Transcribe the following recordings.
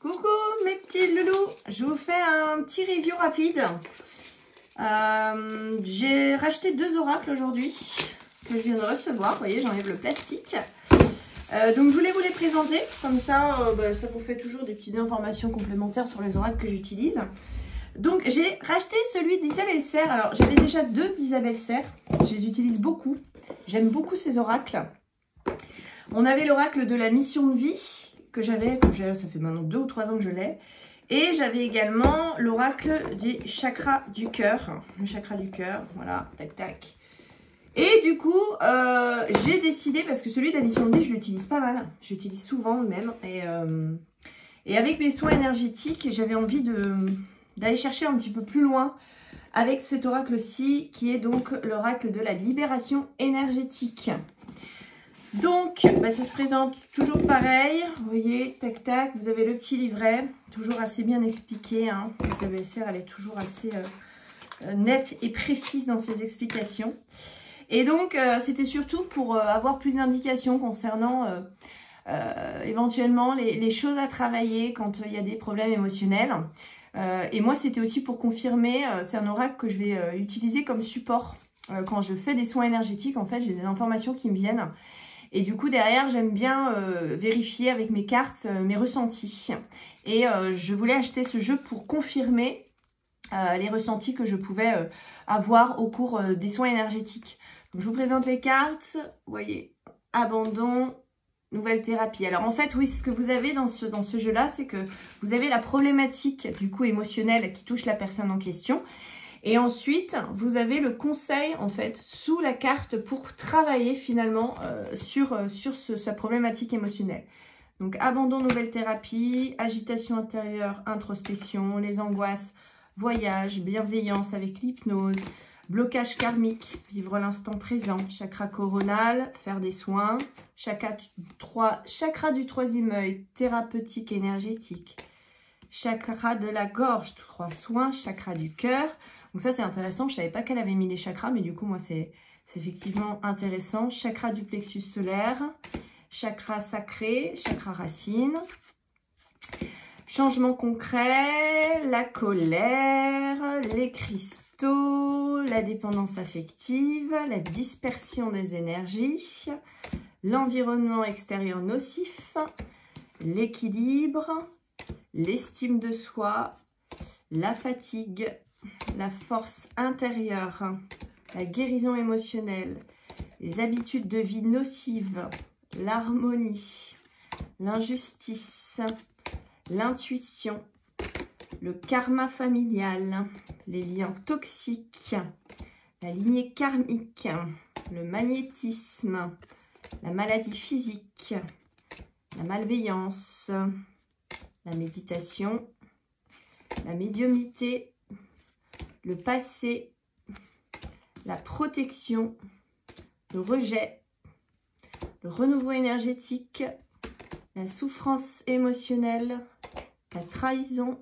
Coucou mes petits loulous, je vous fais un petit review rapide. J'ai racheté 2 oracles aujourd'hui que je viens de recevoir. Vous voyez, j'enlève le plastique. Donc je voulais vous les présenter, comme ça, ça vous fait toujours des petites informations complémentaires sur les oracles que j'utilise. Donc j'ai racheté celui d'Isabelle Serre. Alors j'avais déjà 2 d'Isabelle Serre, je les utilise beaucoup. J'aime beaucoup ces oracles. On avait l'oracle de la mission de vie que j'avais, ça fait maintenant 2 ou 3 ans que je l'ai. Et j'avais également l'oracle des chakras du cœur. Le chakra du cœur, voilà, tac tac. Et du coup, j'ai décidé, parce que celui de la mission de vie, je l'utilise pas mal. J'utilise souvent même. Et avec mes soins énergétiques, j'avais envie d'aller chercher un petit peu plus loin avec cet oracle-ci, qui est donc l'oracle de la libération énergétique. Donc, ça se présente toujours pareil. Vous voyez, tac tac, vous avez le petit livret, toujours assez bien expliqué. Hein. Isabelle Serre, elle est toujours assez nette et précise dans ses explications. Et donc, c'était surtout pour avoir plus d'indications concernant éventuellement les choses à travailler quand il y a des problèmes émotionnels. Et moi, c'était aussi pour confirmer, c'est un oracle que je vais utiliser comme support. Quand je fais des soins énergétiques, en fait, j'ai des informations qui me viennent. Et du coup, derrière, j'aime bien vérifier avec mes cartes mes ressentis. Et je voulais acheter ce jeu pour confirmer les ressentis que je pouvais avoir au cours des soins énergétiques. Donc, je vous présente les cartes. Vous voyez, abandon, nouvelle thérapie. Alors, en fait, oui, ce que vous avez dans ce jeu-là, c'est que vous avez la problématique, du coup, émotionnelle qui touche la personne en question. Et ensuite, vous avez le conseil, en fait, sous la carte pour travailler, finalement, sur sa problématique émotionnelle. Donc, abandon, nouvelle thérapie, agitation intérieure, introspection, les angoisses, voyage, bienveillance avec l'hypnose, blocage karmique, vivre l'instant présent, chakra coronal, faire des soins, chakra du 3e œil, thérapeutique énergétique, chakra de la gorge, 3 soins, chakra du cœur. Donc ça, c'est intéressant. Je ne savais pas qu'elle avait mis les chakras, mais du coup, moi, c'est effectivement intéressant. Chakra du plexus solaire, chakra sacré, chakra racine. Changement concret, la colère, les cristaux, la dépendance affective, la dispersion des énergies, l'environnement extérieur nocif, l'équilibre, l'estime de soi, la fatigue, la force intérieure, la guérison émotionnelle, les habitudes de vie nocives, l'harmonie, l'injustice, l'intuition, le karma familial, les liens toxiques, la lignée karmique, le magnétisme, la maladie physique, la malveillance, la méditation, la médiumnité, le passé, la protection, le rejet, le renouveau énergétique, la souffrance émotionnelle, la trahison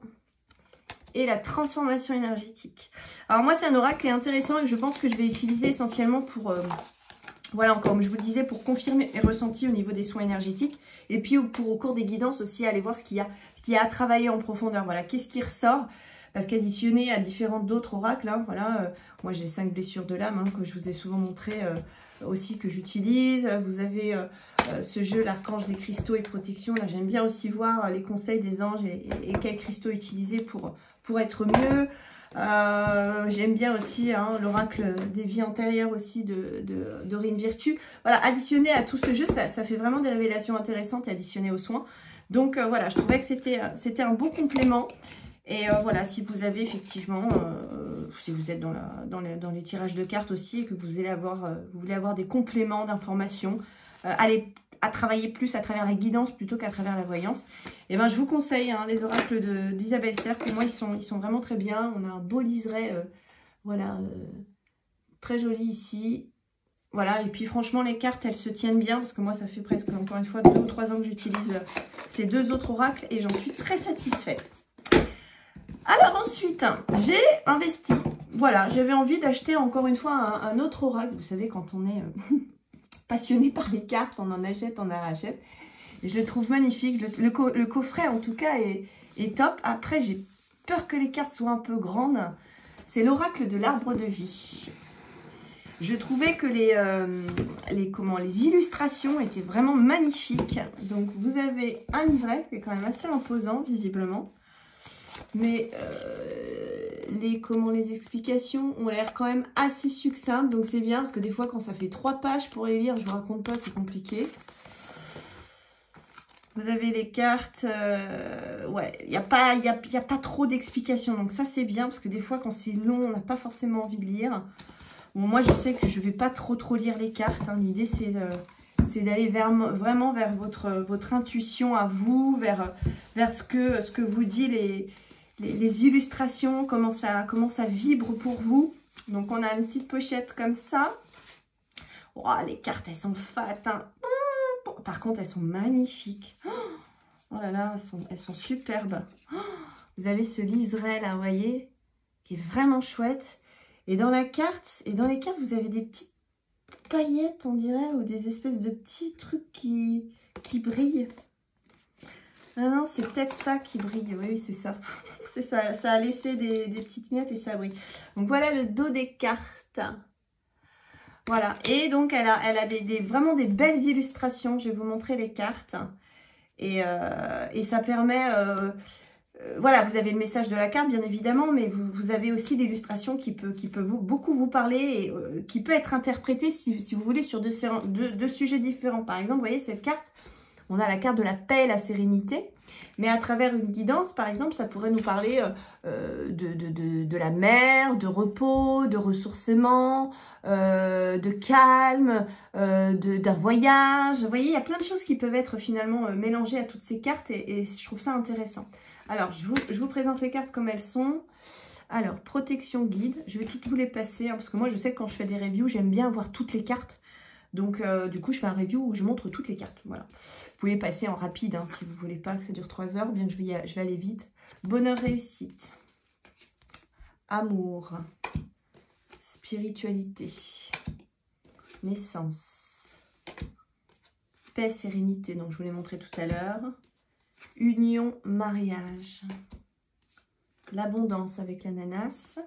et la transformation énergétique. Alors moi, c'est un oracle qui est intéressant et que je pense que je vais utiliser essentiellement pour, voilà, encore comme je vous le disais, pour confirmer mes ressentis au niveau des soins énergétiques. Et puis pour au cours des guidances aussi, aller voir ce qu'il y a à travailler en profondeur. Voilà, qu'est-ce qui ressort? Parce qu'additionné à différentes d'autres oracles, hein, voilà, moi j'ai 5 blessures de l'âme, hein, que je vous ai souvent montré aussi, que j'utilise. Vous avez ce jeu, l'archange des cristaux et protection. Là, j'aime bien aussi voir les conseils des anges et quels cristaux utiliser pour être mieux. J'aime bien aussi hein, l'oracle des vies antérieures aussi de Dorine Virtue. Voilà, additionné à tout ce jeu, ça fait vraiment des révélations intéressantes et additionné aux soins. Donc voilà, je trouvais que c'était un beau complément. Et voilà, si vous avez effectivement, si vous êtes dans les tirages de cartes aussi et que vous voulez avoir des compléments d'informations, allez à travailler plus à travers la guidance plutôt qu'à travers la voyance, et ben je vous conseille hein, les oracles d'Isabelle Serre. Pour moi, ils sont vraiment très bien. On a un beau liseré, voilà, très joli ici. Voilà, et puis franchement, les cartes, elles se tiennent bien parce que moi, ça fait presque, encore une fois, 2 ou 3 ans que j'utilise ces 2 autres oracles et j'en suis très satisfaite. Alors ensuite, j'ai investi, voilà, j'avais envie d'acheter encore une fois un autre oracle. Vous savez, quand on est passionné par les cartes, on en achète, on en rachète. Et je le trouve magnifique. Le coffret, en tout cas, est top. Après, j'ai peur que les cartes soient un peu grandes. C'est l'oracle de l'arbre de vie. Je trouvais que les illustrations étaient vraiment magnifiques. Donc, vous avez un livret qui est quand même assez imposant, visiblement. Mais les explications ont l'air quand même assez succinctes. Donc, c'est bien parce que des fois, quand ça fait 3 pages pour les lire, je ne vous raconte pas, c'est compliqué. Vous avez les cartes. Ouais, il n'y a pas trop d'explications. Donc, ça, c'est bien parce que des fois, quand c'est long, on n'a pas forcément envie de lire. Bon, moi, je sais que je ne vais pas trop lire les cartes. Hein. L'idée, c'est d'aller vraiment vers votre intuition à vous, vers ce que vous dit les illustrations, comment ça vibre pour vous. Donc, on a une petite pochette comme ça. Oh, les cartes, elles sont fat. Hein. Par contre, elles sont magnifiques. Oh là là, elles sont superbes. Vous avez ce liseré là, vous voyez, qui est vraiment chouette. Et dans les cartes, vous avez des petites paillettes, on dirait, ou des espèces de petits trucs qui brillent. Ah non, c'est peut-être ça qui brille. Oui, c'est ça. C'est ça. Ça a laissé des petites miettes et ça brille. Donc voilà le dos des cartes. Voilà. Et donc elle a vraiment des belles illustrations. Je vais vous montrer les cartes. Et ça permet... voilà, vous avez le message de la carte, bien évidemment, mais vous avez aussi l'illustration qui peut beaucoup vous parler et qui peut être interprétée, si vous voulez, sur deux sujets différents. Par exemple, vous voyez, cette carte, on a la carte de la paix et la sérénité, mais à travers une guidance, par exemple, ça pourrait nous parler de la mer, de repos, de ressourcement, de calme, d'un voyage. Vous voyez, il y a plein de choses qui peuvent être finalement mélangées à toutes ces cartes et je trouve ça intéressant. Alors, je vous présente les cartes comme elles sont. Alors, protection guide. Je vais toutes vous les passer, hein, parce que moi, je sais que quand je fais des reviews, j'aime bien avoir toutes les cartes. Donc, du coup, je fais un review où je montre toutes les cartes. Voilà. Vous pouvez passer en rapide, hein, si vous ne voulez pas que ça dure 3 heures, bien que je vais aller vite. Bonheur, réussite. Amour. Spiritualité. Naissance. Paix, sérénité. Donc, je vous l'ai montré tout à l'heure. Union, mariage, l'abondance avec l'ananas,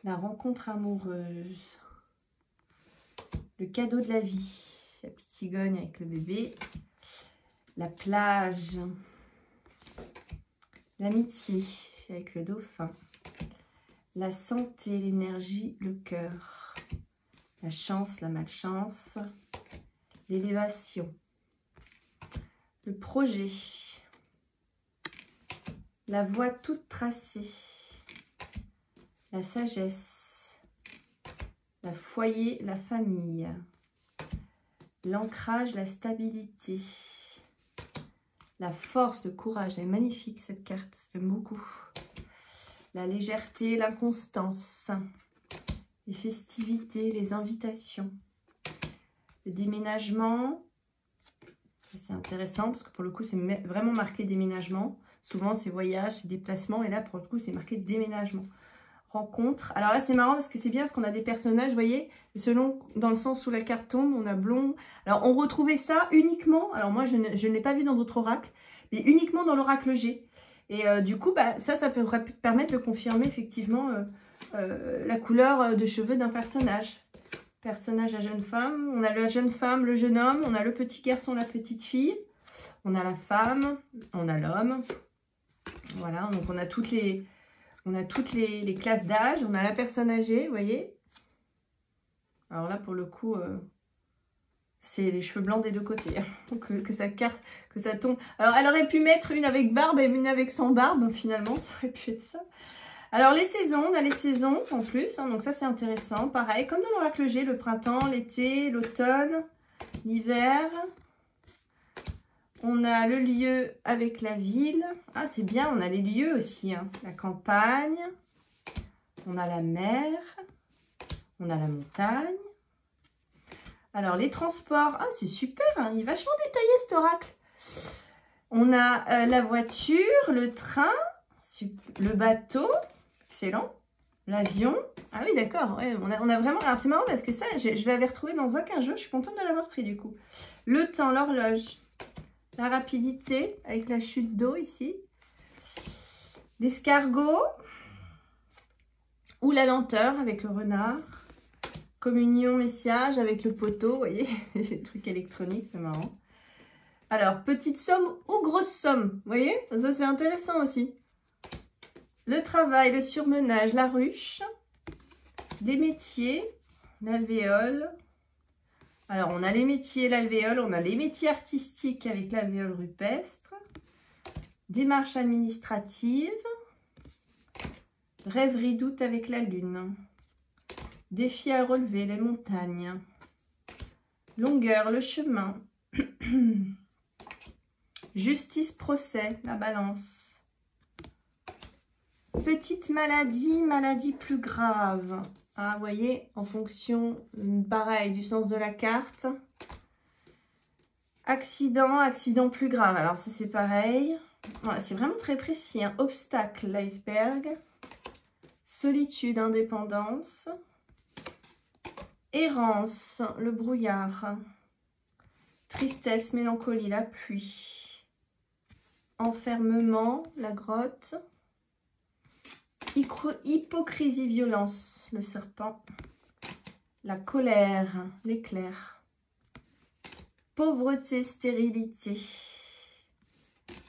la rencontre amoureuse, le cadeau de la vie, la petite cigogne avec le bébé, la plage, l'amitié avec le dauphin, la santé, l'énergie, le cœur, la chance, la malchance, l'élévation, le projet, la voie toute tracée, la sagesse, la foyer, la famille, l'ancrage, la stabilité, la force, le courage. Elle est magnifique cette carte, j'aime beaucoup. La légèreté, l'inconstance, les festivités, les invitations, le déménagement. C'est intéressant parce que pour le coup, c'est vraiment marqué déménagement. Souvent, c'est voyage, c'est déplacement. Et là, pour le coup, c'est marqué déménagement. Rencontre. Alors là, c'est marrant parce que c'est bien parce qu'on a des personnages, vous voyez, selon dans le sens où la carte tombe, on a blond. Alors, on retrouvait ça uniquement. Alors moi, je ne l'ai pas vu dans d'autres oracles, mais uniquement dans l'oracle G. Et du coup, bah, ça peut permettre de confirmer effectivement la couleur de cheveux d'un personnage. Personnage à jeune femme, on a la jeune femme, le jeune homme, on a le petit garçon, la petite fille, on a la femme, on a l'homme. Voilà, donc on a toutes les classes d'âge, on a la personne âgée, vous voyez. Alors là, pour le coup, c'est les cheveux blancs des deux côtés, hein, que ça tombe. Alors, elle aurait pu mettre une avec barbe et une avec sans barbe, finalement, ça aurait pu être ça. Alors, les saisons, on a les saisons en plus, hein, donc ça, c'est intéressant. Pareil, comme dans l'oracle G, le printemps, l'été, l'automne, l'hiver. On a le lieu avec la ville. Ah, c'est bien, on a les lieux aussi, hein. La campagne, on a la mer, on a la montagne. Alors, les transports, ah, c'est super, hein, il est vachement détaillé cet oracle. On a la voiture, le train, le bateau. Excellent. L'avion. Ah oui, d'accord. Ouais, on a vraiment... Alors, c'est marrant parce que ça, je l'avais retrouvé dans aucun jeu. Je suis contente de l'avoir pris, du coup. Le temps, l'horloge. La rapidité avec la chute d'eau ici. L'escargot. Ou la lenteur avec le renard. Communion, message avec le poteau. Vous voyez, j'ai le truc électronique, c'est marrant. Alors, petite somme ou grosse somme. Vous voyez, ça c'est intéressant aussi. Le travail, le surmenage, la ruche. Les métiers, l'alvéole. Alors, on a les métiers, l'alvéole. On a les métiers artistiques avec l'alvéole rupestre. Démarche administrative. Rêverie, doute avec la lune. Défi à relever, les montagnes. Longueur, le chemin. Justice, procès, la balance. Petite maladie, maladie plus grave. Ah, vous voyez, en fonction, pareil, du sens de la carte. Accident, accident plus grave. Alors ça, c'est pareil. Voilà, c'est vraiment très précis. Hein. Obstacle, l'iceberg. Solitude, indépendance. Errance, le brouillard. Tristesse, mélancolie, la pluie. Enfermement, la grotte. Hypocrisie, violence, le serpent. La colère, l'éclair. Pauvreté, stérilité.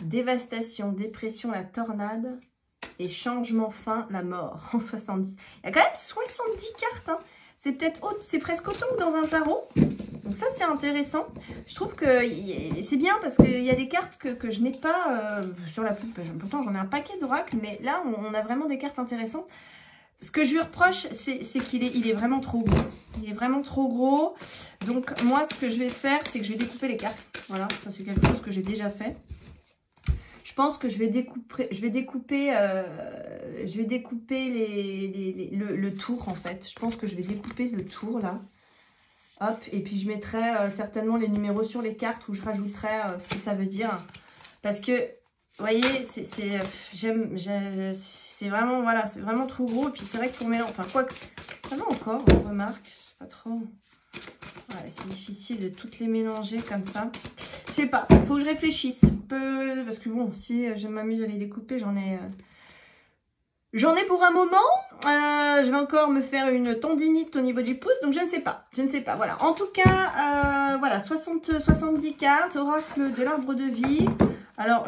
Dévastation, dépression, la tornade. Et changement, fin, la mort en 70. Il y a quand même 70 cartes. Hein. C'est peut-être c'est presque autant que dans un tarot. Donc ça, c'est intéressant. Je trouve que c'est bien parce qu'il y a des cartes que je n'ai pas sur la poupe. Pourtant, j'en ai un paquet d'oracles, mais là, on a vraiment des cartes intéressantes. Ce que je lui reproche, c'est qu'il est vraiment trop gros. Il est vraiment trop gros. Donc, moi, ce que je vais faire, c'est que je vais découper les cartes. Voilà, ça, c'est quelque chose que j'ai déjà fait. Je pense que je vais découper le tour, en fait. Je pense que je vais découper le tour, là. Hop, et puis je mettrai certainement les numéros sur les cartes où je rajouterai ce que ça veut dire. Parce que, vous voyez, c'est vraiment, voilà, c'est vraiment trop gros. Et puis c'est vrai que pour mélanger, enfin, quoi que, ça va encore, on remarque, pas trop. Ouais, c'est difficile de toutes les mélanger comme ça. Je sais pas, faut que je réfléchisse. Parce que bon, si je m'amuse à les découper, j'en ai pour un moment. Je vais encore me faire une tendinite au niveau du pouce, donc je ne sais pas. Je ne sais pas, voilà. En tout cas, voilà, 70 cartes, oracle de l'arbre de vie. Alors,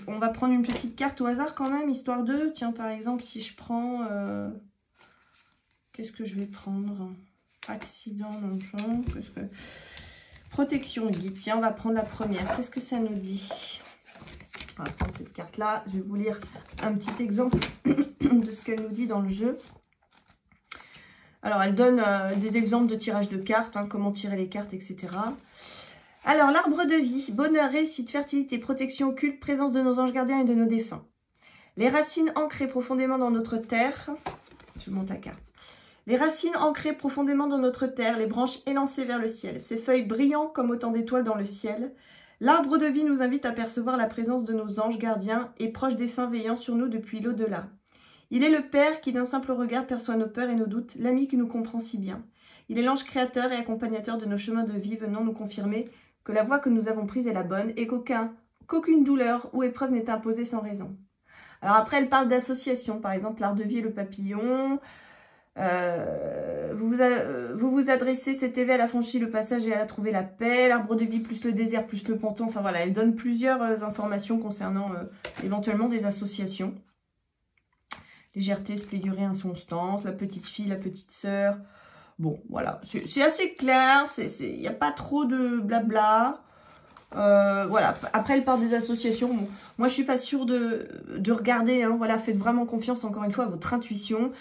on va prendre une petite carte au hasard quand même, histoire de... Tiens, par exemple, si je prends... Qu'est-ce que je vais prendre? Accident, non, qu'est-ce que... Protection, guide. Tiens, on va prendre la première. Qu'est-ce que ça nous dit? On va prendre cette carte-là. Je vais vous lire un petit exemple de ce qu'elle nous dit dans le jeu. Alors, elle donne des exemples de tirage de cartes, hein, comment tirer les cartes, etc. Alors, l'arbre de vie, bonheur, réussite, fertilité, protection occulte, présence de nos anges gardiens et de nos défunts. Les racines ancrées profondément dans notre terre. Je vous montre la carte. Les racines ancrées profondément dans notre terre, les branches élancées vers le ciel, ses feuilles brillant comme autant d'étoiles dans le ciel. L'arbre de vie nous invite à percevoir la présence de nos anges gardiens et proches défunts veillant sur nous depuis l'au-delà. Il est le Père qui d'un simple regard perçoit nos peurs et nos doutes, l'ami qui nous comprend si bien. Il est l'ange créateur et accompagnateur de nos chemins de vie venant nous confirmer que la voie que nous avons prise est la bonne et qu'aucune douleur ou épreuve n'est imposée sans raison. Alors après, elle parle d'association, par exemple l'arbre de vie et le papillon. Vous vous adressez cet éveil à la franchir le passage et à la trouver la paix, l'arbre de vie plus le désert plus le ponton, enfin voilà, elle donne plusieurs informations concernant éventuellement des associations. Légèreté, splendidité, inconstance, la petite fille, la petite sœur. Bon, voilà, c'est assez clair, il n'y a pas trop de blabla. Voilà, après elle parle des associations. Bon, moi je suis pas sûre de regarder, hein, voilà, faites vraiment confiance encore une fois à votre intuition.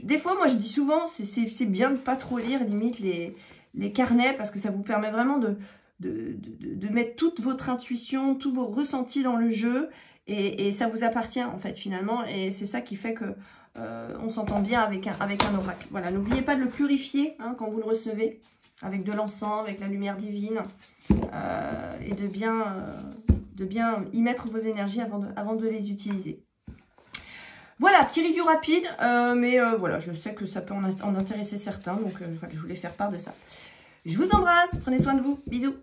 Des fois, moi je dis souvent, c'est bien de pas trop lire limite les carnets parce que ça vous permet vraiment de mettre toute votre intuition, tous vos ressentis dans le jeu et ça vous appartient en fait finalement et c'est ça qui fait que on s'entend bien avec un oracle. Voilà, n'oubliez pas de le purifier hein, quand vous le recevez avec de l'encens, avec la lumière divine et de bien y mettre vos énergies avant de les utiliser. Voilà, petit review rapide, mais voilà, je sais que ça peut en intéresser certains, donc voilà, je voulais faire part de ça. Je vous embrasse, prenez soin de vous, bisous.